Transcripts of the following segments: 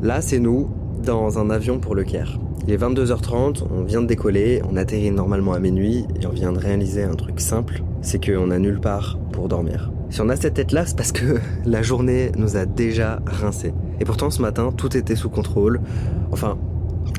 Là, c'est nous, dans un avion pour le Caire. Il est 22h30, on vient de décoller, on atterrit normalement à minuit et on vient de réaliser un truc simple, c'est qu'on n'a nulle part pour dormir. Si on a cette tête-là, c'est parce que la journée nous a déjà rincés. Et pourtant, ce matin, tout était sous contrôle. Enfin,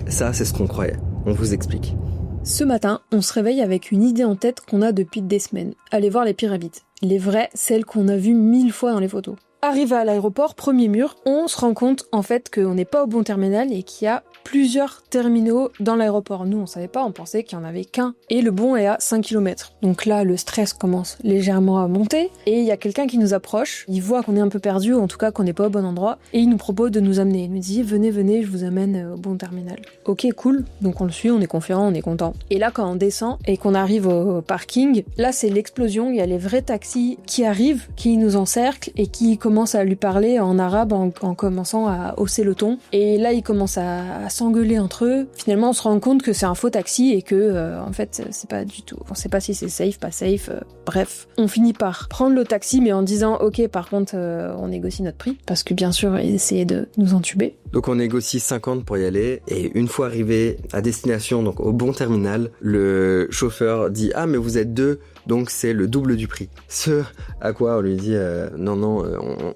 ça, c'est ce qu'on croyait. On vous explique. Ce matin, on se réveille avec une idée en tête qu'on a depuis des semaines. Aller voir les pyramides. Les vraies, celles qu'on a vues 1000 fois dans les photos. Arrivé à l'aéroport, premier mur, on se rend compte en fait qu'on n'est pas au bon terminal et qu'il y a plusieurs terminaux dans l'aéroport. Nous, on savait pas, on pensait qu'il y en avait qu'un. Et le bon est à 5 km. Donc là, le stress commence légèrement à monter. Et il y a quelqu'un qui nous approche. Il voit qu'on est un peu perdu, ou en tout cas qu'on n'est pas au bon endroit. Et il nous propose de nous amener. Il nous dit, venez, je vous amène au bon terminal. Ok, cool. Donc on le suit, on est confiant, on est content. Et là, quand on descend et qu'on arrive au parking, là, c'est l'explosion. Il y a les vrais taxis qui arrivent, qui nous encerclent et qui commencent à lui parler en arabe en commençant à hausser le ton. Et là, ils commencent à s'engueuler entre eux. Finalement, on se rend compte que c'est un faux taxi et que, en fait, c'est pas du tout. On sait pas si c'est safe, pas safe. Bref, on finit par prendre le taxi, mais en disant, ok, par contre, on négocie notre prix. Parce que bien sûr, ils essayaient de nous entuber. Donc on négocie 50 pour y aller. Et une fois arrivé à destination, donc au bon terminal, le chauffeur dit, ah, mais vous êtes deux, donc c'est le double du prix. Ce à quoi on lui dit, non,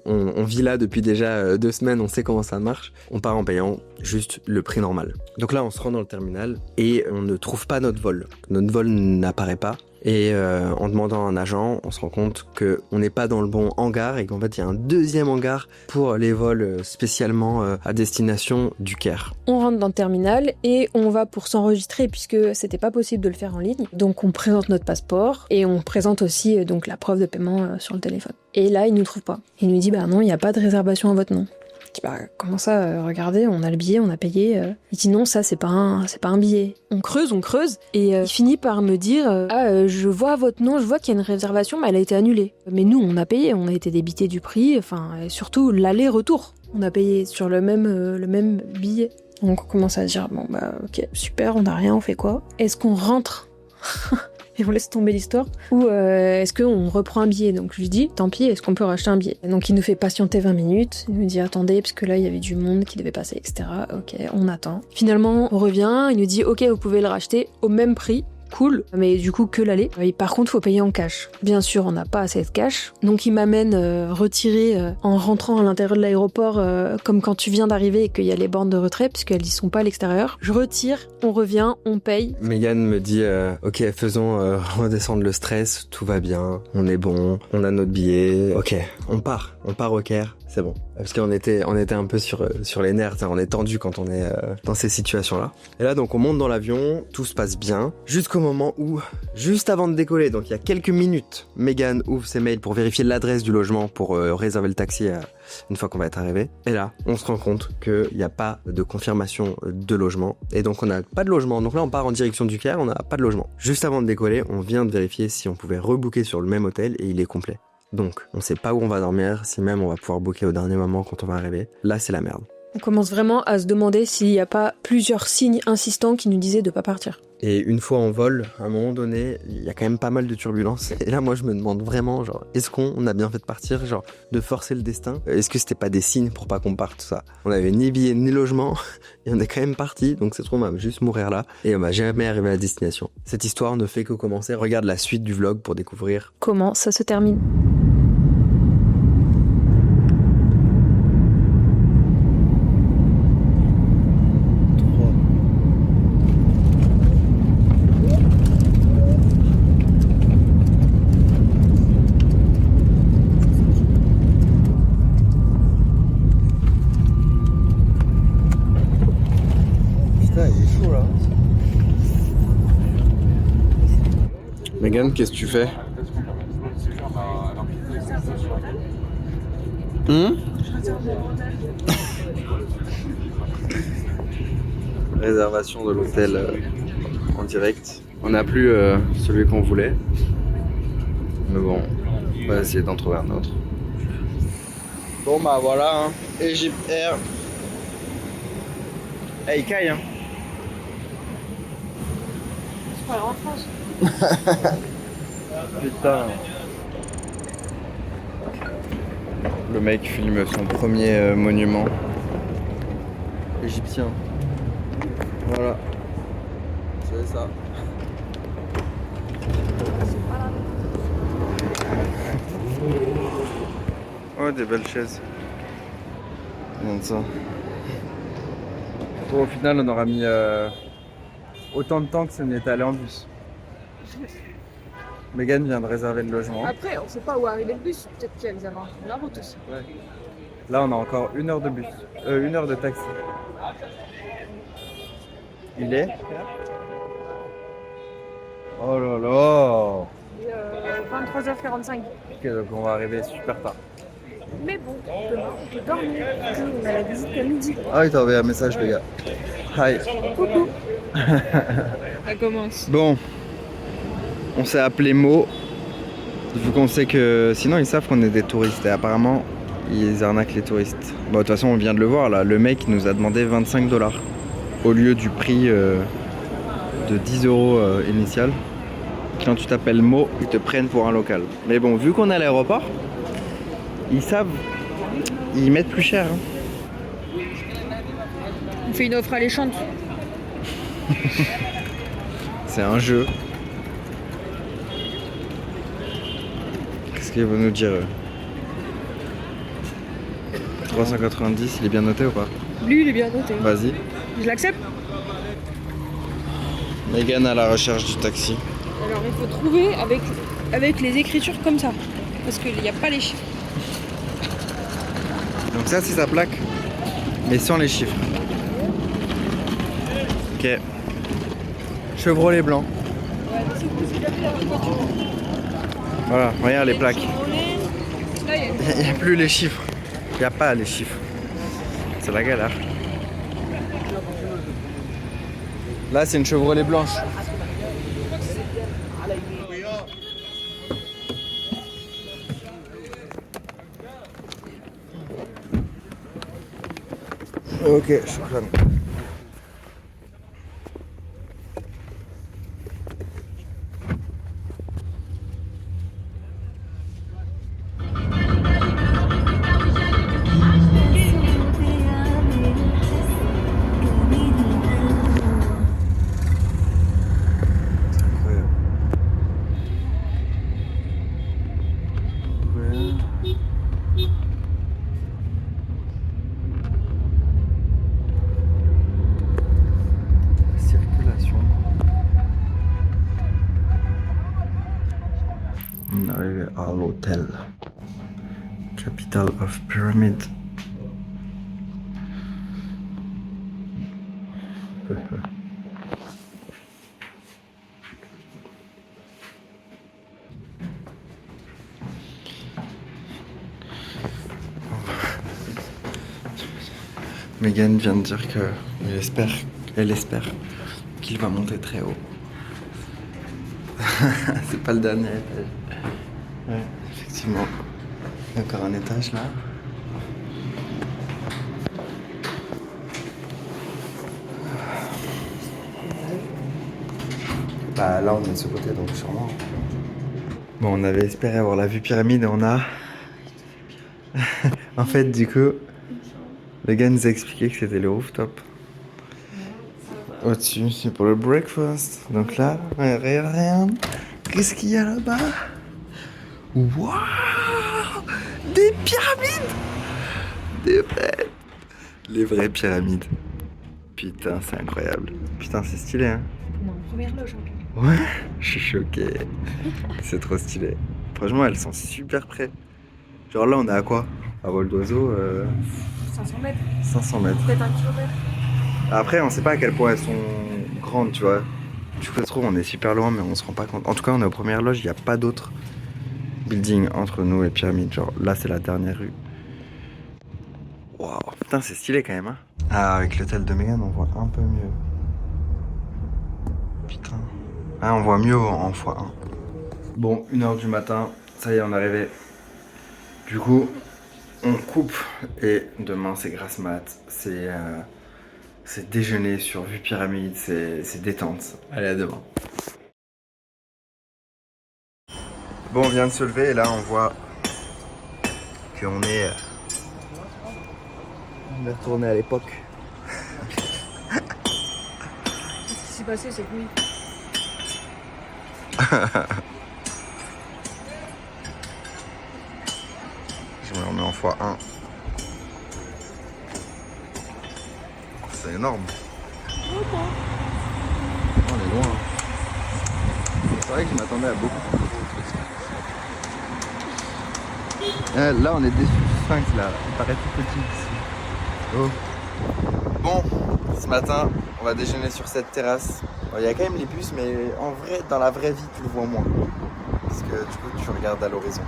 on vit là depuis déjà 2 semaines, on sait comment ça marche. On part en payant juste le prix normal. Donc là, on se rend dans le terminal et on ne trouve pas notre vol. Notre vol n'apparaît pas. Et en demandant à un agent, on se rend compte qu'on n'est pas dans le bon hangar et qu'en fait il y a un deuxième hangar pour les vols spécialement à destination du Caire. On rentre dans le terminal et on va pour s'enregistrer puisque c'était pas possible de le faire en ligne. Donc on présente notre passeport et on présente aussi donc la preuve de paiement sur le téléphone. Et là, il nous trouve pas. Il nous dit bah non, il n'y a pas de réservation à votre nom. Je dis, bah, comment ça, regardez, on a le billet, on a payé. Il dit non, ça c'est pas un billet. On creuse, et il finit par me dire je vois votre nom, je vois qu'il y a une réservation, mais elle a été annulée. Mais nous, on a payé, on a été débité du prix, enfin, et surtout l'aller-retour. On a payé sur le même billet. Donc on commence à dire, bon bah ok, super, on a rien, on fait quoi? Est-ce qu'on rentre et on laisse tomber l'histoire, ou est-ce qu'on reprend un billet? Donc je lui dis, tant pis, est-ce qu'on peut racheter un billet? Donc il nous fait patienter 20 minutes, il nous dit attendez, parce que là il y avait du monde qui devait passer, etc. Ok, on attend. Finalement, on revient, il nous dit ok, vous pouvez le racheter au même prix. Cool, mais du coup que l'aller. Et par contre, faut payer en cash. Bien sûr, on n'a pas assez de cash, donc il m'amène retirer en rentrant à l'intérieur de l'aéroport, comme quand tu viens d'arriver et qu'il y a les bornes de retrait, puisqu'elles y sont pas à l'extérieur. Je retire, on revient, on paye. Megan me dit ok, faisons redescendre le stress, tout va bien, on est bon, on a notre billet, ok, on part au Caire. C'est bon. Parce qu'on était un peu sur les nerfs, on est tendu quand on est dans ces situations-là. Et là, donc, on monte dans l'avion, tout se passe bien, jusqu'au moment où, juste avant de décoller, donc il y a quelques minutes, Megan ouvre ses mails pour vérifier l'adresse du logement pour réserver le taxi une fois qu'on va être arrivé. Et là, on se rend compte qu'il n'y a pas de confirmation de logement. Et donc, on n'a pas de logement. Donc là, on part en direction du Caire, on n'a pas de logement. Juste avant de décoller, on vient de vérifier si on pouvait rebooker sur le même hôtel et il est complet. Donc, on sait pas où on va dormir, si même on va pouvoir booker au dernier moment quand on va arriver. Là, c'est la merde. On commence vraiment à se demander s'il n'y a pas plusieurs signes insistants qui nous disaient de pas partir. Et une fois en vol, à un moment donné, il y a quand même pas mal de turbulences. Et là, moi, je me demande vraiment, genre, est-ce qu'on a bien fait de partir, genre, de forcer le destin? Est-ce que c'était pas des signes pour pas qu'on parte, tout ça? On avait ni billet, ni logement, et on est quand même parti, donc c'est trop, on va juste mourir là, et on va jamais arriver à la destination. Cette histoire ne fait que commencer. Regarde la suite du vlog pour découvrir comment ça se termine. Megan, qu'est-ce que tu fais? Réservation de l'hôtel en direct. On n'a plus celui qu'on voulait. Mais bon, on va essayer d'en trouver un autre. Bon bah voilà, hein. Egypt Air. Hey, il caille, hein. C'est pas en France. Putain. Le mec filme son premier monument. égyptien. Voilà. C'est ça. Oh, des belles chaises. Regarde ça. Bon, au final, on aura mis autant de temps que ça n'était allé en bus. Megan vient de réserver le logement. Après, on sait pas où arriver le bus. Peut-être qu'il y a des avantages de la route aussi. Ouais. Là, on a encore 1 heure de bus. 1 heure de taxi. Il est Oh là là. 23h45. Ok, donc on va arriver super tard. Mais bon, demain, on peut dormir. On a la visite à midi. Ah, il t'a envoyé un message, le gars. Hi. Coucou. Ça commence. Bon, on s'est appelé Mo, vu qu'on sait que sinon ils savent qu'on est des touristes et apparemment ils arnaquent les touristes. Bon, de toute façon on vient de le voir là, le mec nous a demandé 25$ au lieu du prix de 10€ initial. Quand tu t'appelles Mo, ils te prennent pour un local. Mais bon, vu qu'on est à l'aéroport, ils savent, ils mettent plus cher. Hein. On fait une offre alléchante. C'est un jeu. Qu'est-ce qu'ils vont nous dire eux? 390, il est bien noté ou pas? Lui, il est bien noté. Vas-y. Je l'accepte. Megan à la recherche du taxi. Alors, il faut trouver avec les écritures comme ça. Parce qu'il n'y a pas les chiffres. Donc ça c'est sa plaque, mais sans les chiffres. Ok. Chevrolet blanc. Voilà, regarde les plaques. Là, Il n'y a plus les chiffres. Il n'y a pas les chiffres. C'est la galère. Là c'est une Chevrolet blanche. Ok, shukran. On est arrivé à l'hôtel. Capital of Pyramid. Megan vient de dire qu'elle espère qu'il va monter très haut. C'est pas le dernier étage. Ouais, effectivement. Il y a encore un étage là. Bah là on est de ce côté donc sûrement. Bon, on avait espéré avoir la vue pyramide et on a... En fait du coup, le gars nous a expliqué que c'était le rooftop. Au-dessus, c'est pour le breakfast. Donc là, regarde. Qu'est-ce qu'il y a là-bas? Waouh! Des pyramides! Les vraies pyramides. Putain, c'est incroyable. Putain, c'est stylé, hein? On est en première loge. Ouais, je suis choqué. C'est trop stylé. Franchement, elles sont super près. Genre là, on est à quoi? À vol d'oiseau 500 mètres. 500 mètres. Peut-être 1 kilomètre. Après, on sait pas à quel point elles sont grandes, tu vois. Du coup, ça se trouve, on est super loin, mais on se rend pas compte. En tout cas, on est aux premières loges, il n'y a pas d'autres buildings entre nous et Pyramide. Genre, là, c'est la dernière rue. Waouh, putain, c'est stylé quand même, hein. Ah, avec l'hôtel de Megan, on voit un peu mieux. Putain. Ah, on voit mieux en x1. Bon, 1h du matin, ça y est, on est arrivé. Du coup, on coupe et demain, c'est grasse mat. C'est déjeuner sur vue pyramide, c'est détente. Allez, à demain. Bon, on vient de se lever et là on voit qu'on est... On est retourné à l'époque. s'est passé, c'est que oui. Je me remets en x1. C'est énorme. On est loin. C'est vrai que je m'attendais à beaucoup plus. Là, on est déçu du sphinx, là. Il paraît tout petit ici. Oh. Bon, ce matin, on va déjeuner sur cette terrasse. Bon, il y a quand même les bus, mais en vrai, dans la vraie vie, tu le vois moins. Parce que du coup, tu regardes à l'horizon.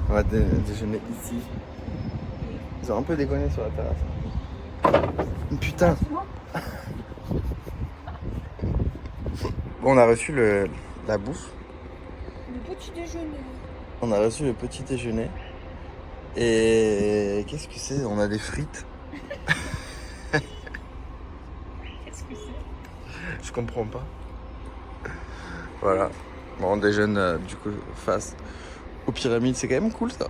On va déjeuner ici. Ils ont un peu déconné sur la terrasse. Putain. Bon, on a reçu la bouffe. Le petit déjeuner. On a reçu le petit déjeuner. Et qu'est-ce que c'est? On a des frites. Qu'est-ce que c'est? Je comprends pas. Voilà. Bon, on déjeune du coup face aux pyramides. C'est quand même cool ça.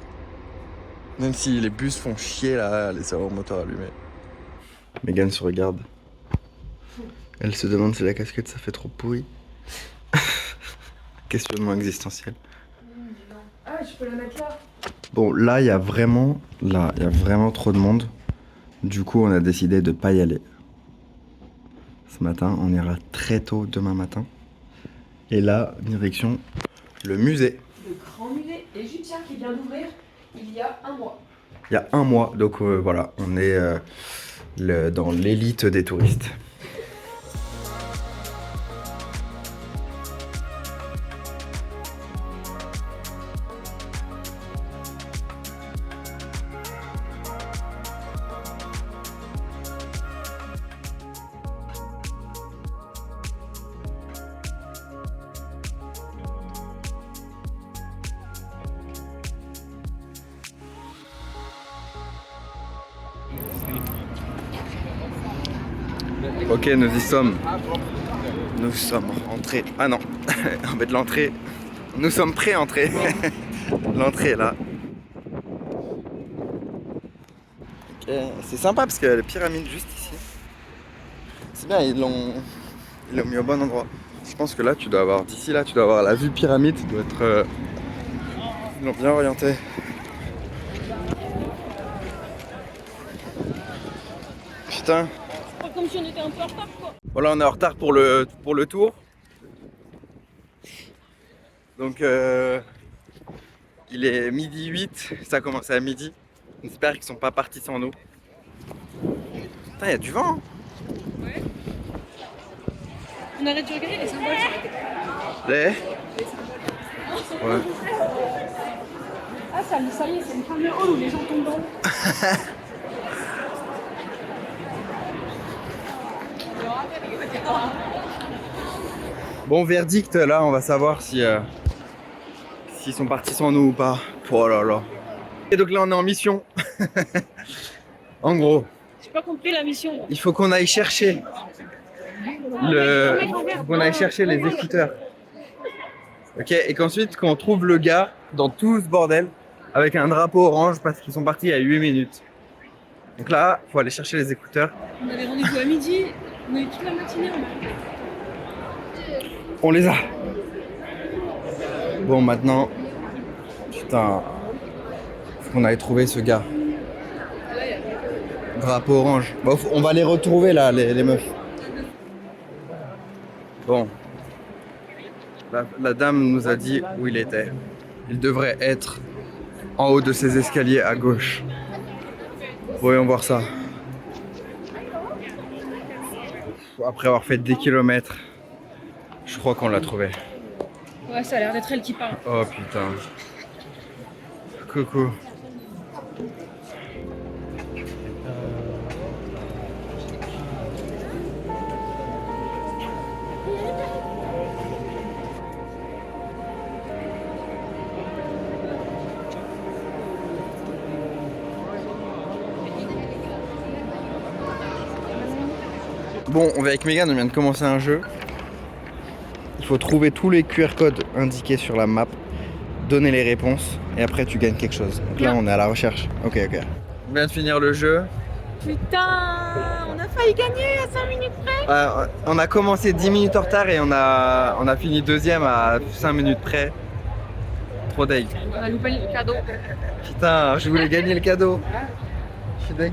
Même si les bus font chier là, les serveurs moteurs allumés. Megan se regarde. Elle se demande si la casquette ça fait trop pourri. Questionnement existentiel. Ah, je peux la mettre là. Bon, là, il y a vraiment trop de monde. Du coup, on a décidé de pas y aller. Ce matin, on ira très tôt demain matin. Et là, direction le musée. Le grand musée égyptien qui vient d'ouvrir il y a un mois. Il y a un mois, donc voilà, on est dans l'élite des touristes. Ok, nous y sommes. Nous sommes rentrés. Ah non, en fait l'entrée. Nous sommes pré-entrés. L'entrée est là. Ok, c'est sympa parce qu'il y a les pyramides juste ici. C'est bien, ils l'ont mis au bon endroit. Je pense que là, tu dois avoir, d'ici là, tu dois avoir la vue pyramide. Ça doit être. Ils l'ont bien orienté. Putain. Comme si on était un peu en retard, quoi. Voilà, on est en retard pour le tour. Donc il est midi 8, ça a commencé à midi. J'espère qu'ils sont pas partis sans nous. Putain, il y a du vent. Hein. Ouais. On arrête de regarder les symboles. Les symboles. Ouais. Ah, ça y est, c'est une fin de hall où les gens tombent dans l'eau. Bon, verdict, là, on va savoir si s'ils sont partis sans nous ou pas. Oh là là. Et donc là, on est en mission. En gros, J'ai pas compris la mission. il faut qu'on aille chercher les écouteurs. Ok, et qu'ensuite, qu'on trouve le gars dans tout ce bordel avec un drapeau orange parce qu'ils sont partis il y a 8 minutes. Donc là, faut aller chercher les écouteurs. On avait rendez-vous à midi, on a eu toute la matinée. On les a. Bon, maintenant, putain, faut qu'on aille trouver ce gars. Drapeau orange. Bon, on va les retrouver là, les meufs. Bon. La dame nous a dit où il était. Il devrait être en haut de ces escaliers à gauche. Voyons voir ça. Après avoir fait des kilomètres, je crois qu'on l'a trouvé. Ouais, ça a l'air d'être elle qui parle. Oh putain. Coucou. Bon, on va avec Megan, on vient de commencer un jeu. Il faut trouver tous les QR codes indiqués sur la map, donner les réponses et après tu gagnes quelque chose. Donc là on est à la recherche. Ok. On vient de finir le jeu. Putain, on a failli gagner à 5 minutes près. On a commencé 10 minutes en retard et on a fini deuxième à 5 minutes près. Trop deg. On a loupé le cadeau. Putain, je voulais gagner le cadeau. Je suis deg.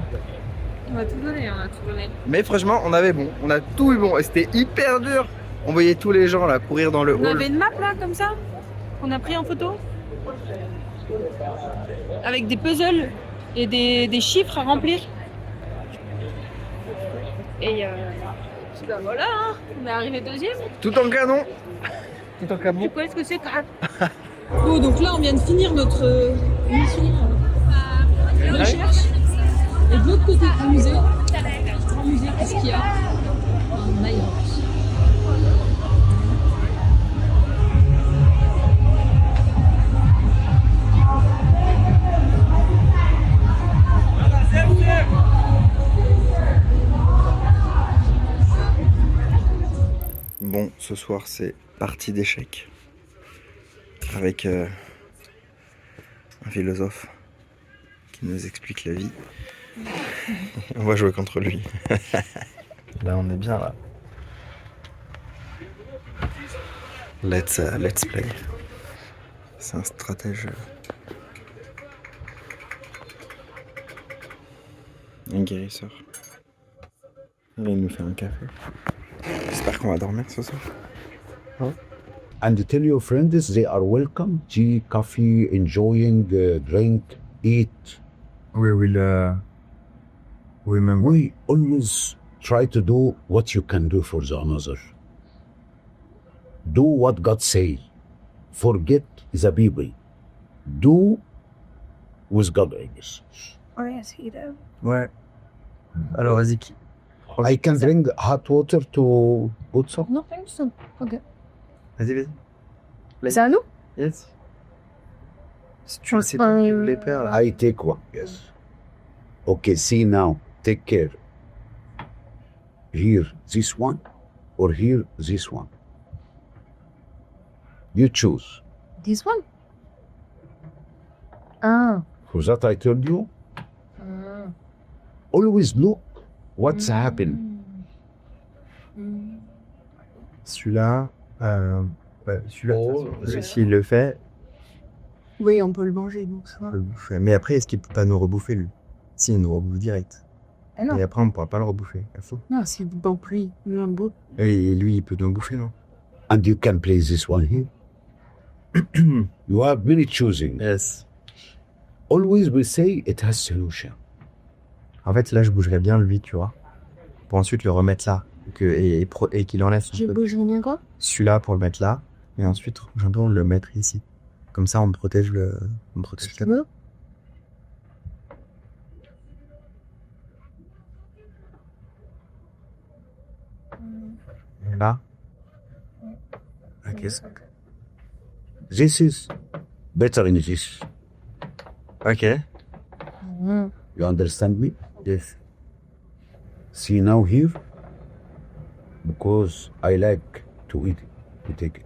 On a tout donné, on a tout donné. Mais franchement, on avait bon. On a tout eu bon. Et c'était hyper dur. On voyait tous les gens là courir dans le hall. On avait une map là, comme ça, qu'on a pris en photo. Avec des puzzles et des chiffres à remplir. Et ben voilà, hein, on est arrivé deuxième. Tout en canon. Tout en canon. Tu connais ce que c'est, Karat? Bon, donc là, on vient de finir notre mission de recherche. Et de l'autre côté du musée, grand musée, qu'est-ce qu'il y a? Un aéroport. Bon, ce soir c'est partie d'échecs avec un philosophe qui nous explique la vie. On va jouer contre lui. Là on est bien là. Let's play. C'est un stratège. Un guérisseur. Là, il nous fait un café. J'espère qu'on va dormir ce soir. Hein? And tell your friends they are welcome. Tea, coffee, enjoying, drink, eat. We will remember. We always try to do what you can do for the another. Do what God say. Forget the people. Do with God, I guess. Ouais, c'est grave. Ouais. Alors vas-y. I can bring hot water to Butso. Non, thanks. Ok. Vas-y. C'est à nous? Yes. Si tu sais pas les pères là. I take one. Yes. Okay, see now. Take care. Here, this one, or here, this one. You choose. This one? Ah. For that I told you, always look what's happened. Celui-là, celui-là, Oh, s'il le fait, Oui, on peut le manger, donc ça va. on peut le bouffer. Mais après, est-ce qu'il peut pas nous rebouffer lui? Si, il nous rebouffe direct. Ah non, Et après, on pourra pas le rebouffer. Il faut. non, c'est bon prix. Un beau. Et lui, il peut nous bouffer, non? And you can place this one here. You have many choosing. Yes. Always we say it has solution. En fait, là, je bougerais bien lui, tu vois. Pour ensuite le remettre là. Et qu'il enlève son Je peu. bouge rien quoi? Celui-là pour le mettre là. Et ensuite, j'entends le mettre ici. Comme ça, on protège le. On protège le. Bon. Et là. Ok. This is better in this. Ok. You understand me? Yes. See now here, because I like to eat it, to take it.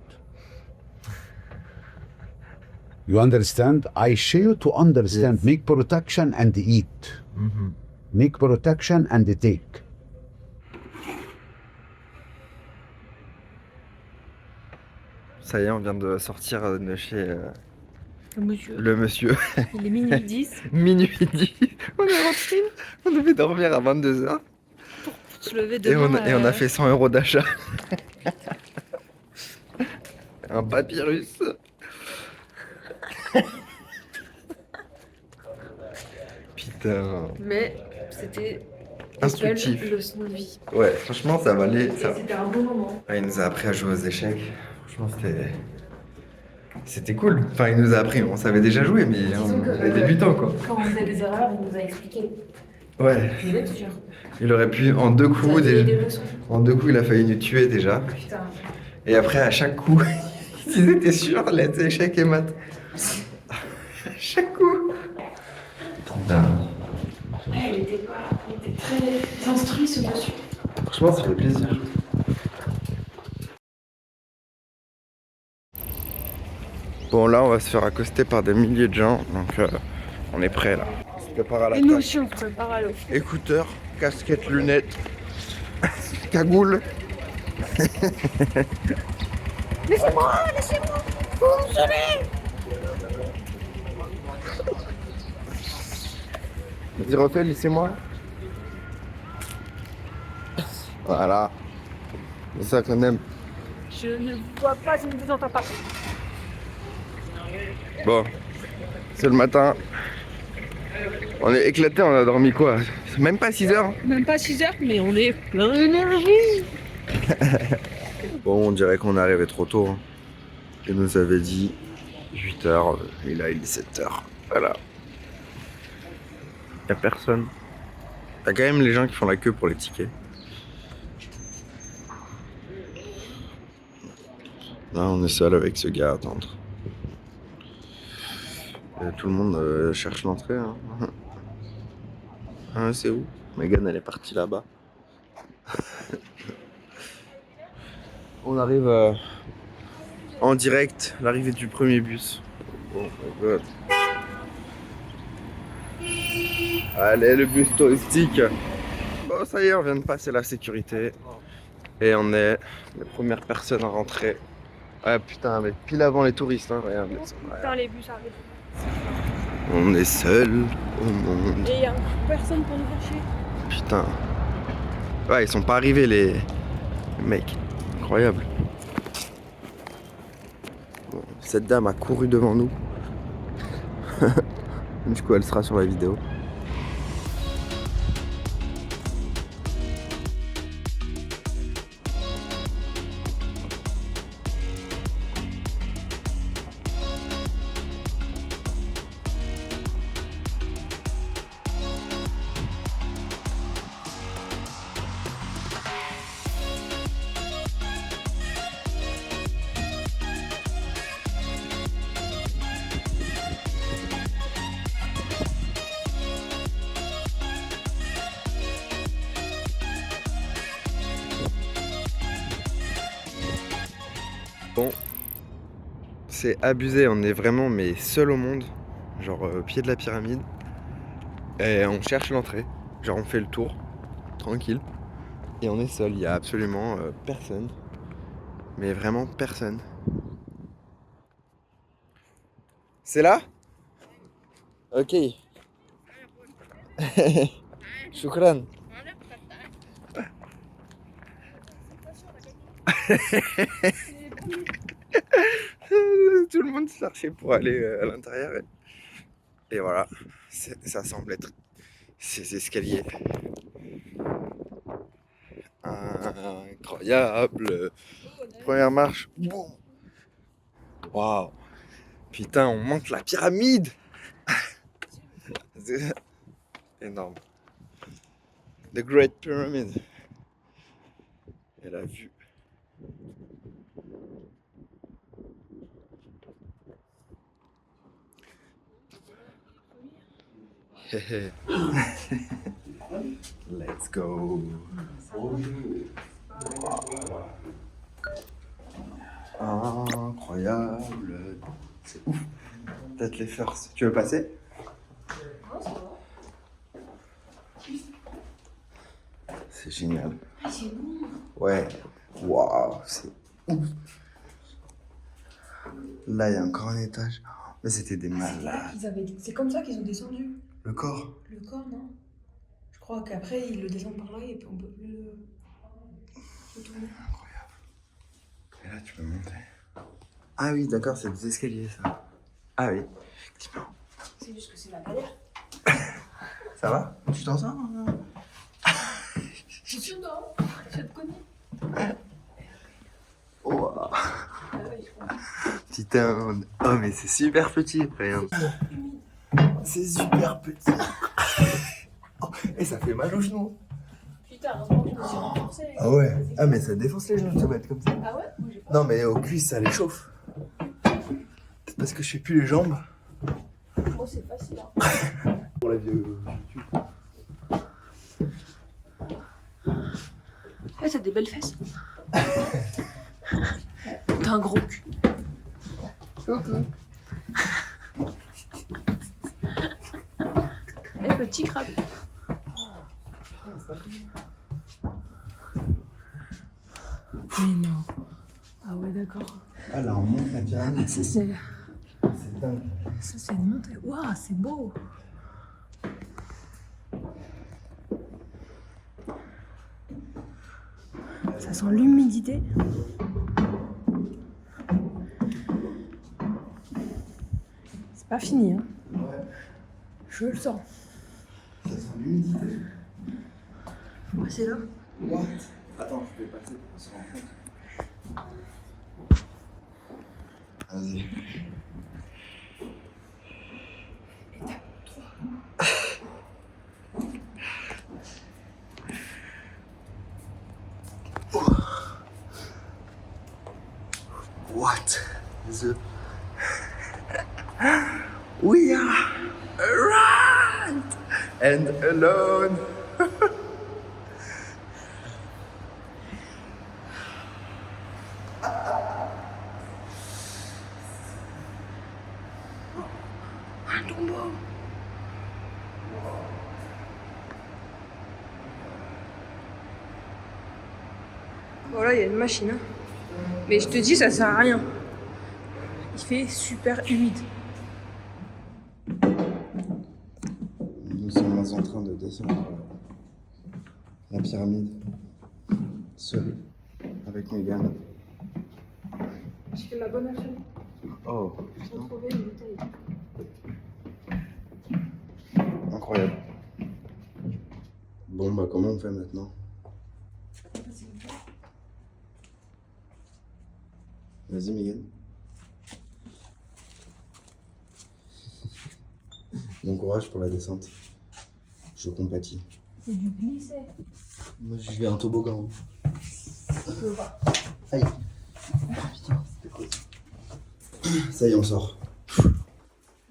You understand? I share you to understand. Yes. Make protection and eat. Make protection and take. Ça y est, on vient de sortir de chez Monsieur. le monsieur. Il est minuit 10. Minuit 10. On est rentré. On devait dormir à 22h. Pour se lever Et demain. on a fait 100 € d'achat. Un papyrus. Putain. Mais c'était Instructif. une leçon de vie. Ouais, franchement, ça valait. Ça... C'était un bon moment. Il nous a appris à jouer aux échecs. Franchement, c'était cool. Enfin, il nous a appris. On savait déjà jouer, mais on est débutants, quoi. Quand on faisait des erreurs, il nous a expliqué. Ouais. Il est dur. Il aurait pu, en 2 coups, déjà. Des leçons. En 2 coups, il a failli nous tuer déjà. Putain. Et après, à chaque coup, ils étaient sûrs, les échecs et maths. À chaque coup. Putain. Il était très instruit ce monsieur. Franchement, ça fait plaisir. Bon, là, on va se faire accoster par des milliers de gens, donc on est prêt là. prépare à Et l'attaque. nous aussi, on se prépare à l'eau. Écouteurs, casquette, lunettes, cagoule. Laissez-moi, laissez-moi. Vous me sauvez. Vas-y, refais, laissez-moi. Voilà. C'est ça qu'on aime. Je ne vous vois pas, je ne vous entends pas. Bon, c'est le matin. On est éclatés, on a dormi quoi? Même pas 6 heures. Même pas 6 heures, mais on est plein d'énergie. Bon, on dirait qu'on est arrivé trop tôt. Hein. Il nous avait dit 8 heures, et là il est 7 heures. Voilà. Y'a personne. T'as quand même les gens qui font la queue pour les tickets. Là, on est seul avec ce gars à attendre. Et tout le monde cherche l'entrée. Hein. Ah, c'est où? Megan, elle est partie là-bas. On arrive en direct, l'arrivée du premier bus. Oh my god. Allez, le bus touristique. Bon, ça y est, on vient de passer la sécurité. Et on est les premières personnes à rentrer. Ah putain, mais pile avant les touristes, hein, regarde. Putain, les bus arrivent. On est seul au monde. Et il y a personne pour nous faire chier. Putain. Ouais, ils sont pas arrivés les mecs. Incroyable. Bon, cette dame a couru devant nous. Du coup, elle sera sur la vidéo. Bon, c'est abusé, on est vraiment mais seul au monde, genre au pied de la pyramide, et on cherche l'entrée, genre on fait le tour, tranquille, et on est seul, il y a absolument personne, mais vraiment personne. C'est là? Ok. Shukran. Tout le monde cherchait pour aller à l'intérieur. Et voilà, ça semble être ces escaliers. Incroyable. Première marche. Boum. Waouh. Putain, on monte la pyramide. C'est énorme. The Great Pyramid. Et la vue. Let's go. Incroyable. C'est ouf. Peut-être les first. Tu veux passer? C'est génial. Ouais. Waouh, c'est ouf. Là, il y a encore un étage. Mais c'était des malades. C'est comme ça qu'ils ont descendu. Le corps. Le corps, non? Je crois qu'après, ils le descendent par là et puis on peut plus le tourner. Incroyable. Et là, tu peux monter. Ah oui, d'accord, c'est des escaliers, ça. Ah oui, effectivement. C'est juste que c'est la galère. Ça va? Tu t'en sors? Je suis dedans. Je te connais. Wow. Putain, oh mais c'est super petit, regarde. C'est super petit. Oh, et ça fait mal aux genoux. Putain, heureusement que je me suis renforcée. Ah ouais. Ah mais ça défonce les genoux de se mettre comme ça. Ah ouais? Moi, j'ai pas. Non mais aux cuisses ça les chauffe. Peut-être parce que je fais plus les jambes. Moi, c'est facile. Hein. Pour la vieux YouTube. Ouais, t'as des belles fesses. T'as un gros cul. Petit crabe. Mais non. Ah ouais, d'accord. Ah là, on monte la pyramide. Ça, c'est C'est dingue. ça, c'est une montée. Waouh, c'est beau. Ça sent l'humidité. C'est pas fini, hein. Ouais, Je le sens. ça sent l'humidité. Faut passer là. What? Attends, je vais passer pour qu'on se rende compte. Vas-y. What the... We are arrived and alone. Un tombeau. Voilà, il y a une machine. Hein. Mais je te dis, ça sert à rien. Il fait super humide. Nous sommes en train de descendre la pyramide, seul, avec Megan. J'ai fait ma bonne action. Oh, J'ai trouvé une bouteille. incroyable. Bon, bah, comment on fait maintenant? Vas-y, Megan. Bon courage pour la descente. Je compatis. C'est du glissé. Moi, je vais un toboggan. Je veux pas. Aïe. Putain, c'était quoi ça? Ça y est, on sort.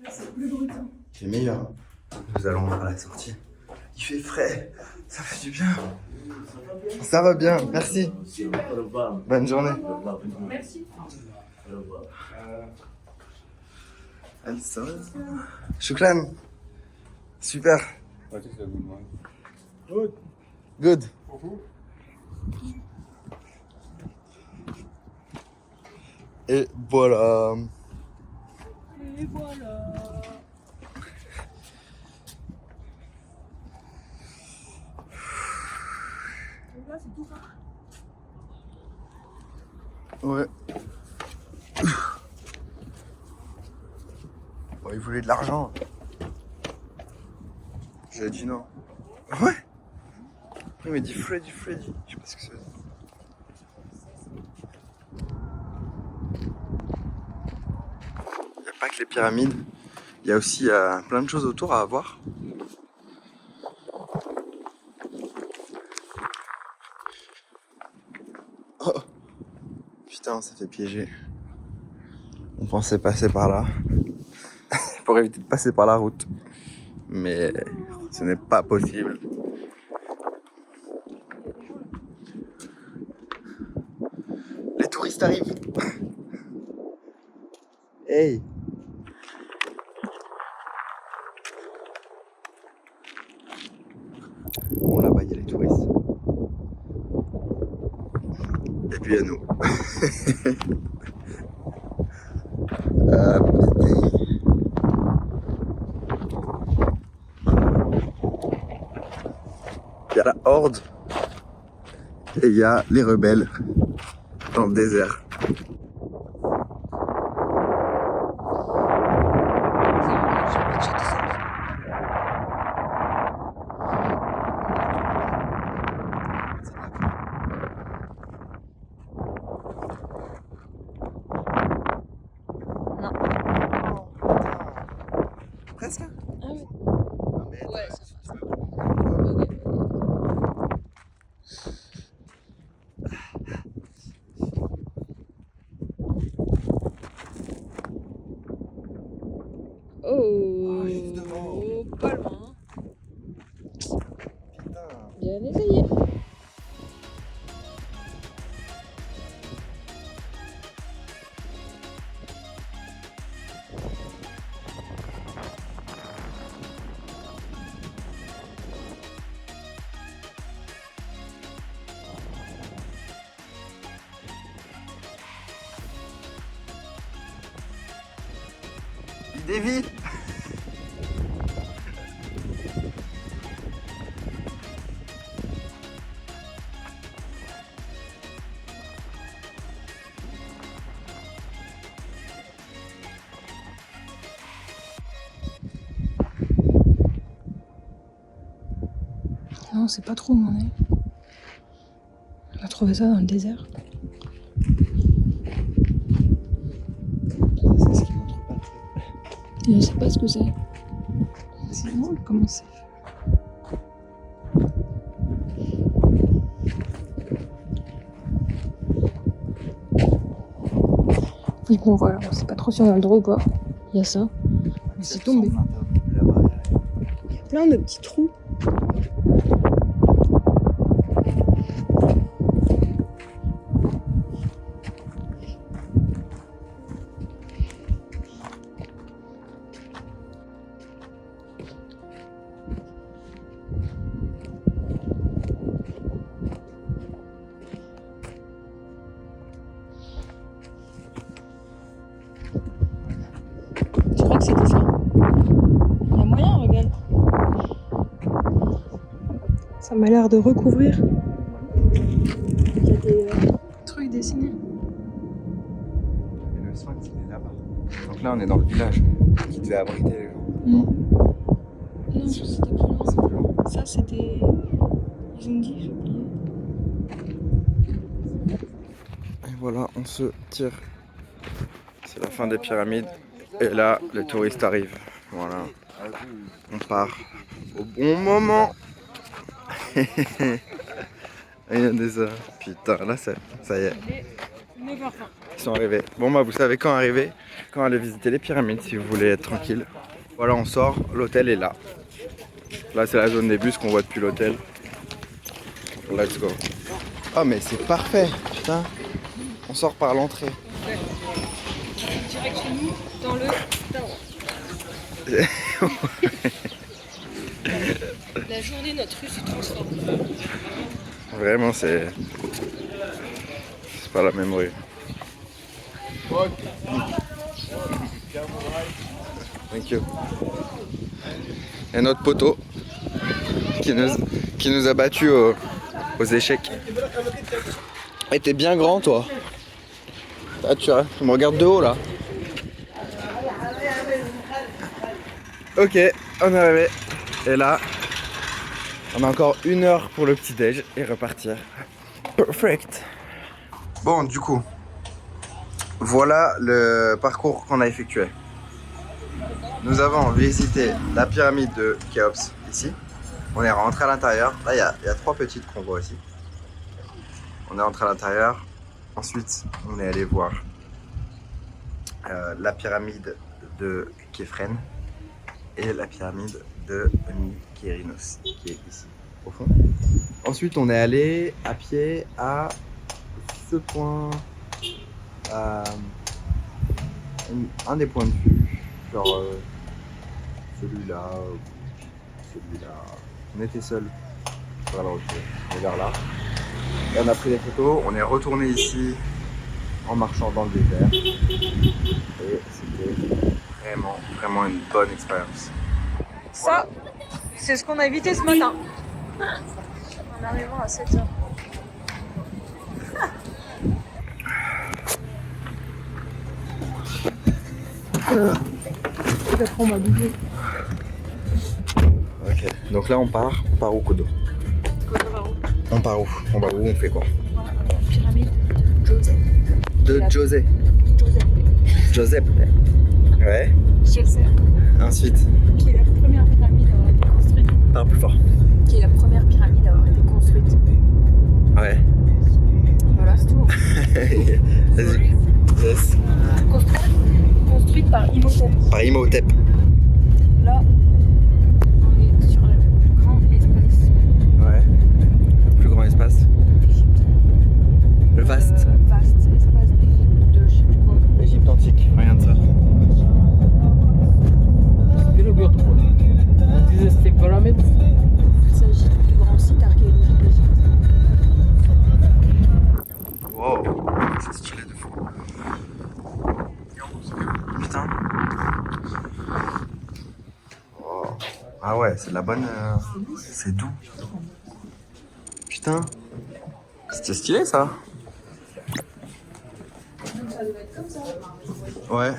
Là, c'est plus brut. Hein. C'est meilleur. Nous allons voir la sortie. Il fait frais. Ça fait du bien. Ça va bien, merci. Bonne journée. Merci. Shukran. Super. What is a good one? Good. Et voilà. Et voilà. Donc là, c'est tout ça. Ouais. Bon, il voulait de l'argent. J'ai dit non. Ouais. Il m'a dit Freddy. Je sais pas ce que c'est. Il n'y a pas que les pyramides. Il y a aussi plein de choses autour à voir. Oh. Putain, on s'est fait piéger. On pensait passer par là. Pour éviter de passer par la route. Mais ce n'est pas possible. Les touristes arrivent. Hey. Bon, là-bas, il y a les touristes. Et puis, il y a nous. Il y a la horde et il y a les rebelles dans le désert. Non. Presque. Ah oui. Mais Ouais, ça Oh, juste devant. pas loin. Putain. Bien essayé. Il dévie. Non, c'est pas trop où on est. On a trouvé ça dans le désert. C'est ce qui montre pas. Et je sais pas ce que c'est. C'est drôle comment c'est fait. Et bon voilà, on sait pas trop si on a le droit ou pas. Il y a ça. Mais c'est tombé. Il y a plein de petits trous. Je crois que c'était ça. Il y a moyen, regarde. Ça m'a l'air de recouvrir. Il y a des trucs dessinés. Et le sphinx, il est là-bas. Donc là, on est dans le village qui devait abriter les gens. Non, c'était plus loin. C'est plus long. Ça, c'était. Ils ont dit, j'ai oublié. Et voilà, on se tire. C'est la fin des pyramides. Et là, les touristes arrivent. Voilà. On part au bon moment. Il y a des heures. Putain, là, ça y est. Ils sont arrivés. Bon, bah, vous savez quand arriver, quand aller visiter les pyramides si vous voulez être tranquille. Voilà, on sort. L'hôtel est là. Là, c'est la zone des bus qu'on voit depuis l'hôtel. Let's go. Oh, mais c'est parfait. Putain. On sort par l'entrée. Direct chez nous, dans le La journée, notre rue se transforme. Vraiment, c'est pas la même rue. Thank you. Et notre poteau qui nous a battus aux échecs. Et t'es bien grand, toi. Ah, tu me regardes de haut là. Ok, on est arrivé. Et là, on a encore 1 heure pour le petit déj et repartir. Perfect. Bon, du coup, voilà le parcours qu'on a effectué. Nous avons visité la pyramide de Khéops ici. On est rentré à l'intérieur. Là, il y a 3 petites qu'on voit ici. On est rentré à l'intérieur. Ensuite, on est allé voir la pyramide de Képhren et la pyramide de Mykérinos qui est ici au fond. Ensuite, on est allé à pied à ce point, un des points de vue, genre celui-là, celui-là. On était seuls sur la route, on est vers là. Et on a pris des photos, on est retourné ici en marchant dans le désert et c'était vraiment une bonne expérience. Ça, c'est ce qu'on a évité ce matin. En arrivant à 7h. Après, on m'a bouger. Ok, donc là on part où Kodo? On part où? On va où? On fait quoi? Pyramide de Joseph. De José. Giuseppe. Ouais. Djeser. Ensuite, Qui est la première pyramide à avoir été construite. parle plus fort. Qui est la première pyramide à avoir été construite. Ouais. Voilà, c'est tout. Vas-y. Yes. Construite par Imhotep. Par Imhotep. Là, on est sur le grand espace Ouais. Le plus grand espace. d'Égypte. Le vaste. Vaste espace d'Égypte, de je sais plus quoi. Égypte antique. Regarde ça. Very beautiful. And this is the pyramids. Il s'agit du plus grand site archéologique d'Égypte. Wow. C'est stylé de fou. Putain. c'est de la bonne... C'est doux. Putain. C'était stylé, ça. Ouais.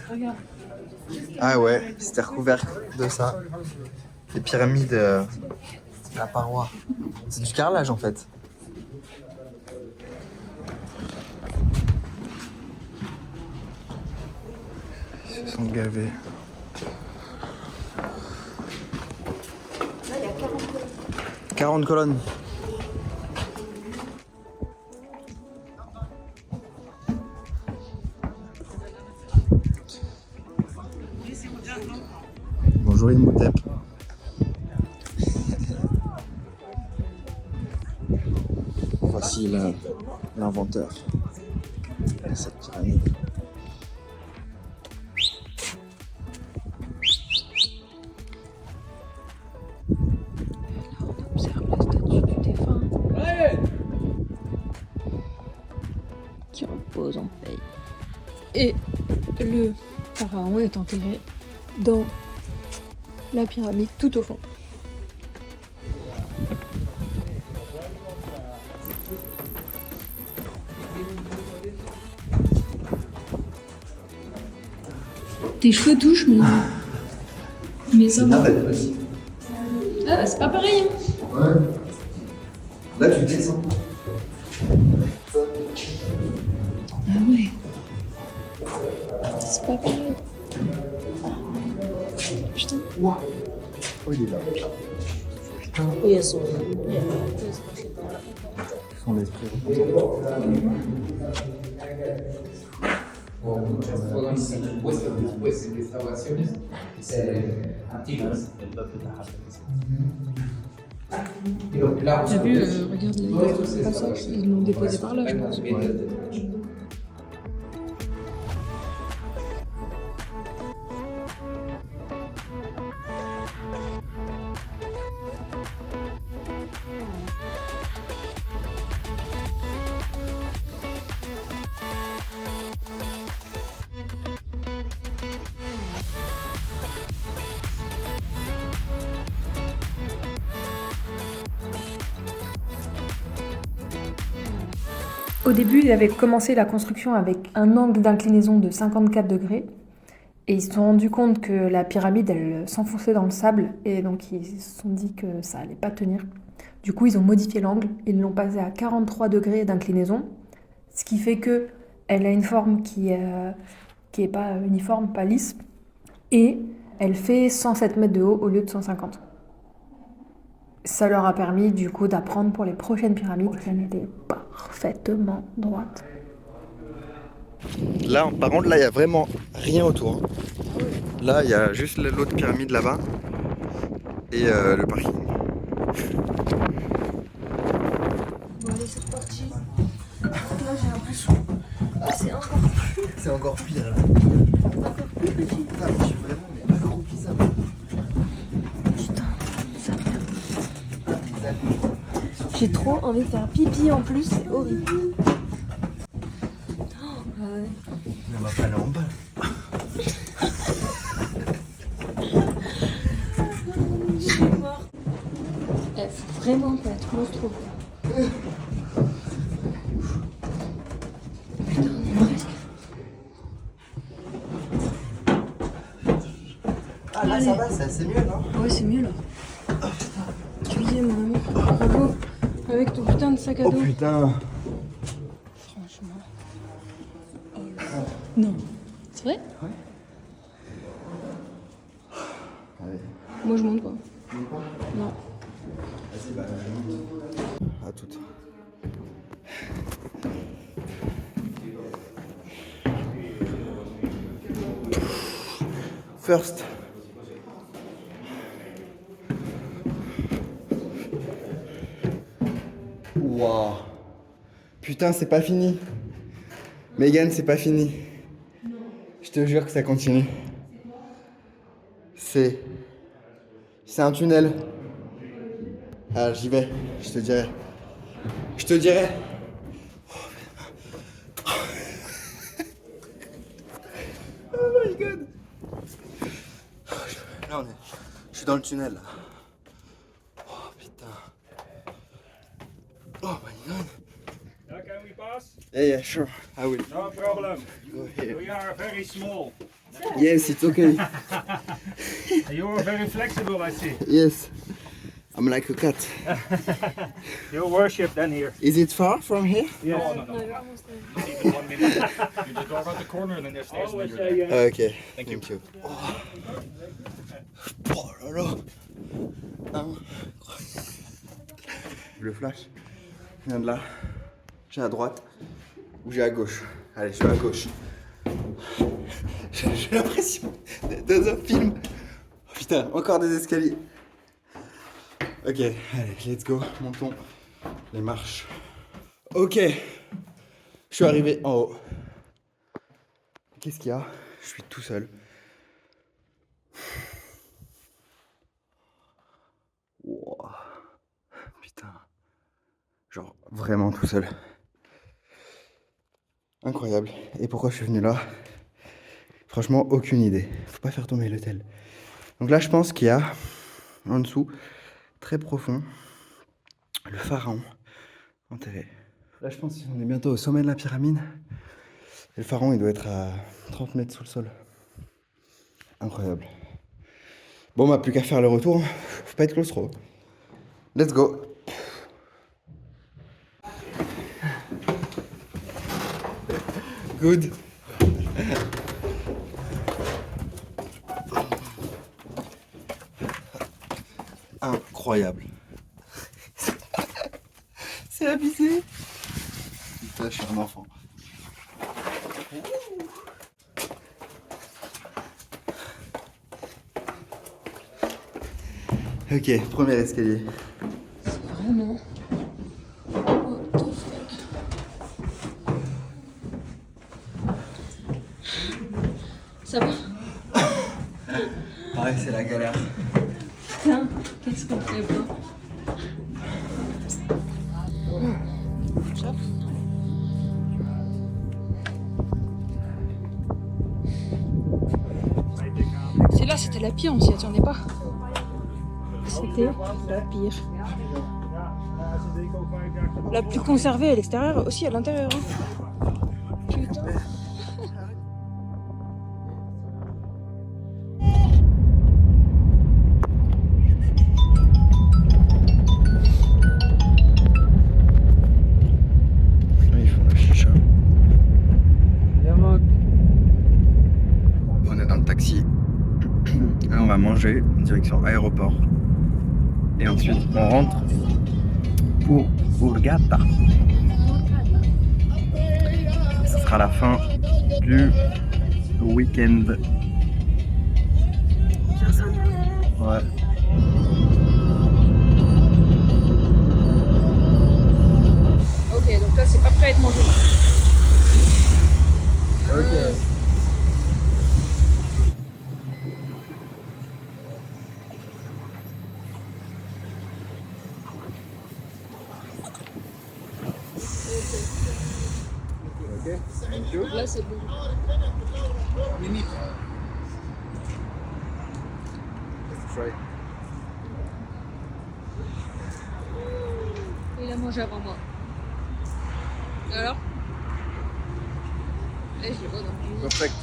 Ah ouais, c'était recouvert de ça. Les pyramides... la paroi. C'est du carrelage, en fait. Ils se sont gavés. Là, il y a 40 colonnes. 40 colonnes. Bonjour Imhotep. Voici l'inventeur de cette pyramide. On observe la statue du défunt qui repose en paix. Et le pharaon est enterré dans la pyramide tout au fond. Tes cheveux touchent, mais ça va. Ah, c'est pas pareil. Hein. Ouais. Là tu descends. Ah ouais. C'est pas pareil. Putain. Oh il est là. Putain. Son esprit. T'as vu, regarde le passage, ils l'ont déposé par là, je pense. Au début, ils avaient commencé la construction avec un angle d'inclinaison de 54 degrés. Et ils se sont rendus compte que la pyramide, elle s'enfonçait dans le sable. Et donc, ils se sont dit que ça allait pas tenir. Du coup, ils ont modifié l'angle. Ils l'ont passé à 43 degrés d'inclinaison. Ce qui fait que elle a une forme qui est pas uniforme, pas lisse. Et elle fait 107 mètres de haut au lieu de 150. Ça leur a permis du coup d'apprendre pour les prochaines pyramides qu'elles étaient parfaitement droites. Là, par contre, là, il n'y a vraiment rien autour. Hein. Là, il y a juste l'autre pyramide là-bas. Et le parking. Bon allez, c'est reparti. Là, j'ai l'impression que c'est encore plus... C'est encore pire. Là. Encore plus petit. Ah, je suis vraiment mais accroupi ça. Putain, ça vient. J'ai trop envie de faire pipi en plus, c'est horrible. Oh, ouais. Mais on va pas aller en bas. Je suis morte. Faut vraiment pas être monstrueux. Putain, on est presque. Ah là, ça va, c'est mieux, non? Ouais, c'est mieux là. Tu y es, mon ami. Bravo. Avec ton putain de sac à dos. Oh putain. Franchement. Oh là. Non. C'est vrai? Ouais. Allez. Moi, je monte pas. Non. Vas-y, bah, je monte. À toutes. First. Waouh. Putain, c'est pas fini. Megan, c'est pas fini. Je te jure que ça continue. C'est un tunnel. Alors j'y vais, je te dirai. Je te dirai. Oh my god. Là je suis dans le tunnel là. Yeah, sure. I will. No problem. Go here. We are very small. Yes, it's okay. You are very flexible, I see. Yes. I'm like a cat. You worship then here. Is it far from here? Yes. No. Even 1 minute. You just walk out the corner and then there's stairs. Always say yes. Okay. Thank you. Oh là là. Le flash. Je viens de là. J'ai à droite. Ou j'ai à gauche. Allez, je vais à gauche. J'ai l'impression d'être dans un film. Oh, putain, encore des escaliers. Ok, allez, let's go. Montons les marches. Ok. Je suis arrivé en haut. Qu'est-ce qu'il y a? Je suis tout seul. Wow. Putain. Genre vraiment tout seul. Incroyable. Et pourquoi je suis venu là? Franchement, aucune idée. Faut pas faire tomber l'hôtel. Donc là, je pense qu'il y a en dessous, très profond, le pharaon enterré. Là, je pense qu'on est bientôt au sommet de la pyramide. Et le pharaon, il doit être à 30 mètres sous le sol. Incroyable. Bon, bah, plus qu'à faire le retour. Faut pas être claustro. Let's go. Good. Incroyable. C'est abusé. Putain, je suis un enfant. Ok, premier escalier. Vraiment. What the fuck. Ça va? Ouais, c'est la galère. Putain, qu'est-ce qu'on fait pas? Celle-là, c'était la pire, on s'y attendait pas. C'était la pire. La plus conservée à l'extérieur, aussi à l'intérieur. Hein. Putain. Ils font la chicha. On est dans le taxi. Là, on va manger, direction aéroport. Et ensuite, on rentre pour Hurghada. Ce sera la fin du week-end. Ouais. Ok, donc là, c'est pas prêt à être mangé. Ok. Là, c'est bon. Let's try. Il a mangé avant moi. Alors? Et je le vois dans le Perfect.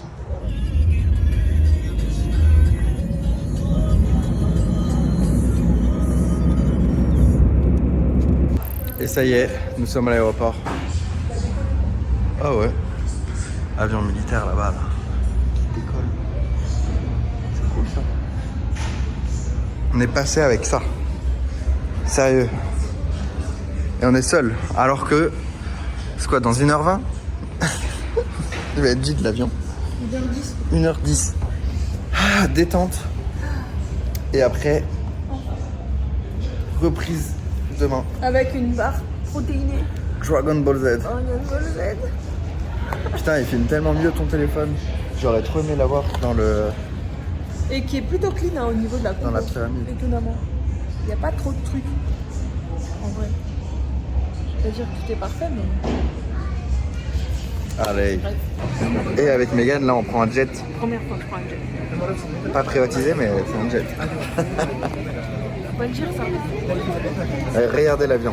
Et ça y est, nous sommes à l'aéroport. Ah ouais. Avion militaire là-bas, là. Qui décolle. C'est cool ça. On est passé avec ça. Sérieux. Et on est seul. Alors que, c'est quoi, dans 1h20 il va être vide l'avion. 1h10. 1h10. Ah, détente. Et après, reprise demain. avec une barre protéinée. Dragon Ball Z. Dragon Ball Z. Putain, il filme tellement mieux ton téléphone. J'aurais trop aimé l'avoir dans le... Et qui est plutôt clean hein, au niveau de la Dans la pyramide. étonnamment. Il n'y a pas trop de trucs. En vrai. Je vais pas dire que tout est parfait, mais. Allez. Et avec Megan, là, on prend un jet. Première fois que je prends un jet. Pas privatisé, mais c'est un jet. Faut pas le dire ça. Allez, regardez l'avion.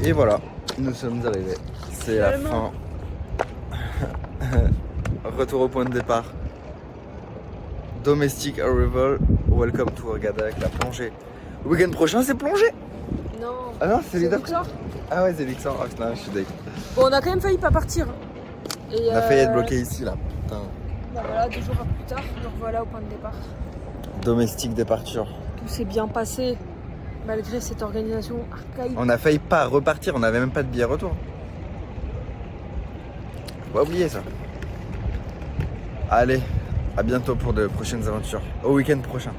Et voilà, nous sommes arrivés. C'est la fin. Retour au point de départ. Domestic arrival. Welcome to Hurghada avec la plongée. Le week-end prochain, c'est plongée. Non. Ah non, c'est les deux. Luxor. Ah ouais, c'est Luxor. Ah putain, je suis dégoûté. Bon, on a quand même failli pas partir. Et On a failli être bloqué ici là. Putain. Bah voilà, 2 jours plus tard, nous revoilà au point de départ. Domestic départure. Tout s'est bien passé, malgré cette organisation archaïque. On a failli pas repartir, on n'avait même pas de billet retour. Faut pas oublier ça. Allez, à bientôt pour de prochaines aventures. Au week-end prochain.